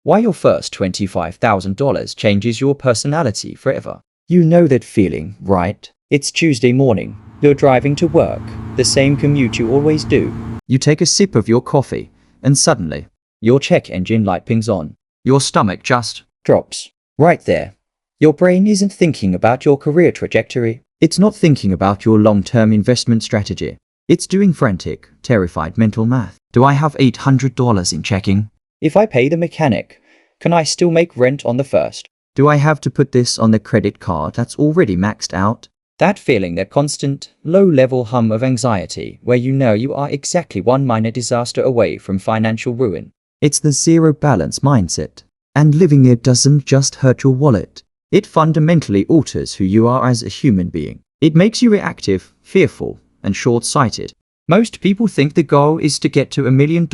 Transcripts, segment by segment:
Why your first $25,000 changes your personality forever. You know that feeling, right? It's Tuesday morning. You're driving to work, the same commute you always do. You take a sip of your coffee, and suddenly, your check engine light pings on. Your stomach just drops. Right there. Your brain isn't thinking about your career trajectory. It's not thinking about your long-term investment strategy. It's doing frantic, terrified mental math. Do I have $800 in checking? If I pay the mechanic, can I still make rent on the first? Do I have to put this on the credit card that's already maxed out? That feeling, that constant, low-level hum of anxiety where you know you are exactly one minor disaster away from financial ruin. It's the zero balance mindset. And living it doesn't just hurt your wallet. It fundamentally alters who you are as a human being. It makes you reactive, fearful, and short-sighted. Most people think the goal is to get to $1 million.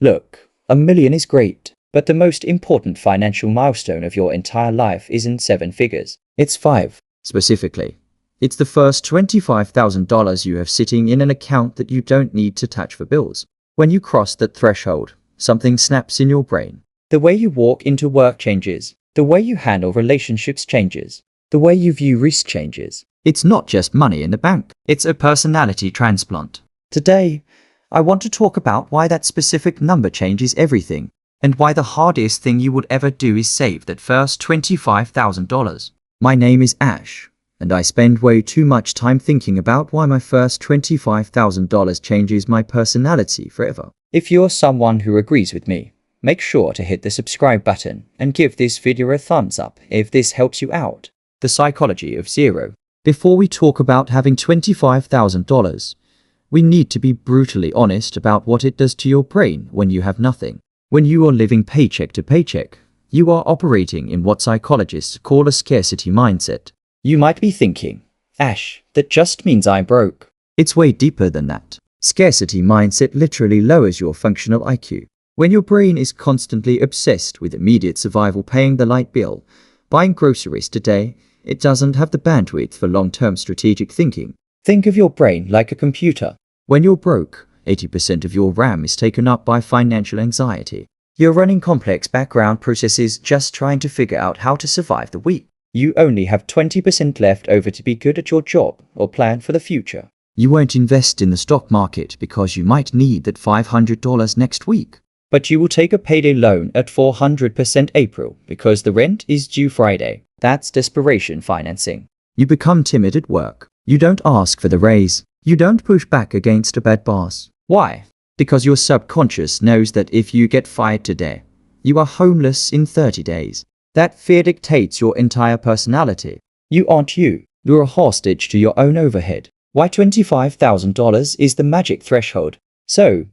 Look, $1 million is great, but the most important financial milestone of your entire life isn't 7 figures. It's 5, specifically. It's the first $25,000 you have sitting in an account that you don't need to touch for bills. When you cross that threshold, something snaps in your brain. The way you walk into work changes. The way you handle relationships changes. The way you view risk changes. It's not just money in the bank. It's a personality transplant. Today, I want to talk about why that specific number changes everything, and why the hardest thing you would ever do is save that first $25,000. My name is Ash, and I spend way too much time thinking about why my first $25,000 changes my personality forever. If you're someone who agrees with me, make sure to hit the subscribe button and give this video a thumbs up if this helps you out. The psychology of zero. Before we talk about having $25,000, we need to be brutally honest about what it does to your brain when you have nothing. When you are living paycheck to paycheck, you are operating in what psychologists call a scarcity mindset. You might be thinking, Ash, that just means I'm broke. It's way deeper than that. Scarcity mindset literally lowers your functional IQ. When your brain is constantly obsessed with immediate survival, paying the light bill, buying groceries today, it doesn't have the bandwidth for long-term strategic thinking. Think of your brain like a computer. When you're broke, 80% of your RAM is taken up by financial anxiety. You're running complex background processes just trying to figure out how to survive the week. You only have 20% left over to be good at your job or plan for the future. You won't invest in the stock market because you might need that $500 next week. But you will take a payday loan at 400% April because the rent is due Friday. That's desperation financing. You become timid at work. You don't ask for the raise. You don't push back against a bad boss. Why? Because your subconscious knows that if you get fired today, you are homeless in 30 days. That fear dictates your entire personality. You aren't you. You're a hostage to your own overhead. Why $25,000 is the magic threshold? So,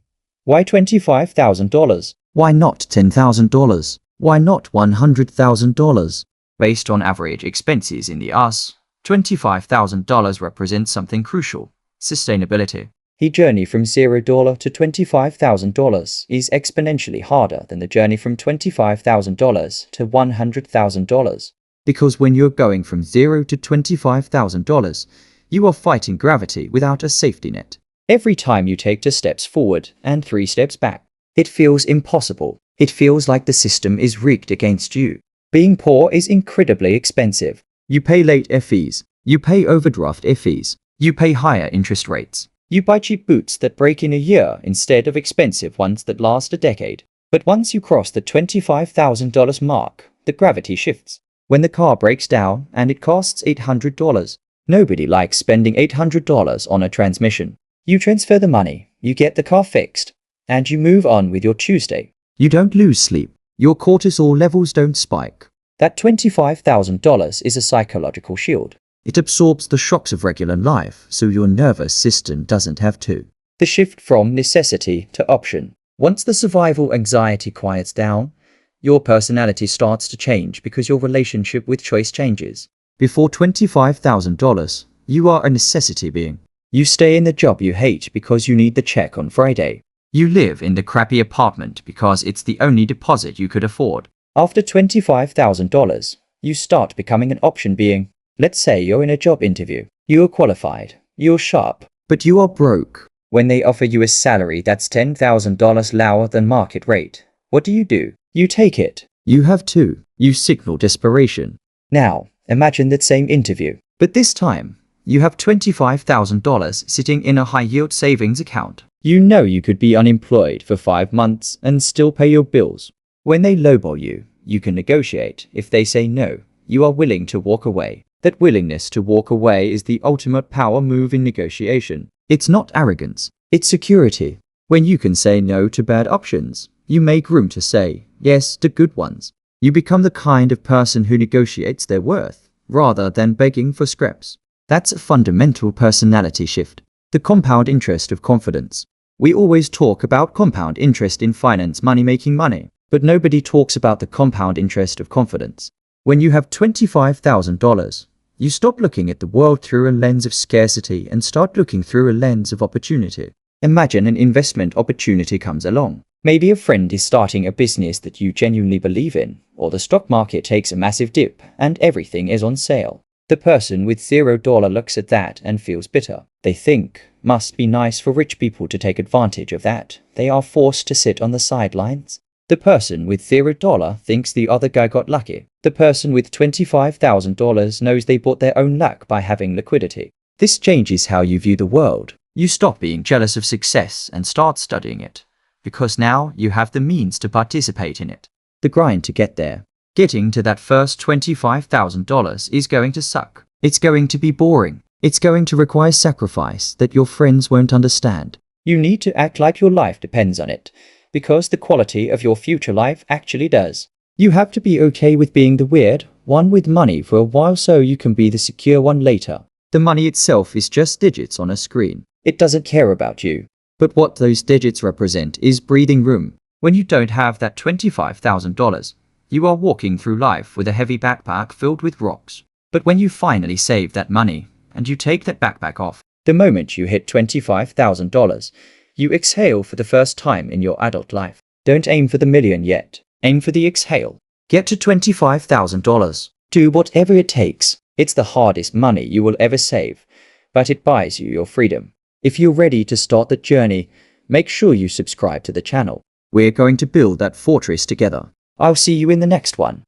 why $25,000? Why not $10,000? Why not $100,000? Based on average expenses in the US, $25,000 represents something crucial: sustainability. The journey from $0 to $25,000 is exponentially harder than the journey from $25,000 to $100,000. Because when you're going from $0 to $25,000, you are fighting gravity without a safety net. Every time you take 2 steps forward and 3 steps back, it feels impossible. It feels like the system is rigged against you. Being poor is incredibly expensive. You pay late fees. You pay overdraft fees. You pay higher interest rates. You buy cheap boots that break in a year instead of expensive ones that last a decade. But once you cross the $25,000 mark, the gravity shifts. When the car breaks down and it costs $800, nobody likes spending $800 on a transmission. You transfer the money, you get the car fixed, and you move on with your Tuesday. You don't lose sleep. Your cortisol levels don't spike. That $25,000 is a psychological shield. It absorbs the shocks of regular life, so your nervous system doesn't have to. The shift from necessity to option. Once the survival anxiety quiets down, your personality starts to change because your relationship with choice changes. Before $25,000, you are a necessity being. You stay in the job you hate because you need the check on Friday. You live in the crappy apartment because it's the only deposit you could afford. After $25,000, you start becoming an option being. Let's say you're in a job interview. You are qualified. You're sharp. But you are broke. When they offer you a salary that's $10,000 lower than market rate, what do? You take it. You have two. You signal desperation. Now, imagine that same interview. But this time, you have $25,000 sitting in a high-yield savings account. You know you could be unemployed for 5 months and still pay your bills. When they lowball you, you can negotiate. If they say no, you are willing to walk away. That willingness to walk away is the ultimate power move in negotiation. It's not arrogance, it's security. When you can say no to bad options, you make room to say yes to good ones. You become the kind of person who negotiates their worth, rather than begging for scraps. That's a fundamental personality shift. The compound interest of confidence. We always talk about compound interest in finance, making money, but nobody talks about the compound interest of confidence. When you have $25,000, you stop looking at the world through a lens of scarcity and start looking through a lens of opportunity. Imagine an investment opportunity comes along. Maybe a friend is starting a business that you genuinely believe in, or the stock market takes a massive dip and everything is on sale. The person with $0 looks at that and feels bitter. They think, must be nice for rich people to take advantage of that. They are forced to sit on the sidelines. The person with $0 thinks the other guy got lucky. The person with $25,000 knows they bought their own luck by having liquidity. This changes how you view the world. You stop being jealous of success and start studying it, because now you have the means to participate in it. The grind to get there. Getting to that first $25,000 is going to suck. It's going to be boring. It's going to require sacrifice that your friends won't understand. You need to act like your life depends on it, because the quality of your future life actually does. You have to be okay with being the weird one with money for a while so you can be the secure one later. The money itself is just digits on a screen. It doesn't care about you. But what those digits represent is breathing room. When you don't have that $25,000, you are walking through life with a heavy backpack filled with rocks. But when you finally save that money, and you take that backpack off, the moment you hit $25,000, you exhale for the first time in your adult life. Don't aim for the million yet. Aim for the exhale. Get to $25,000. Do whatever it takes. It's the hardest money you will ever save, but it buys you your freedom. If you're ready to start that journey, make sure you subscribe to the channel. We're going to build that fortress together. I'll see you in the next one.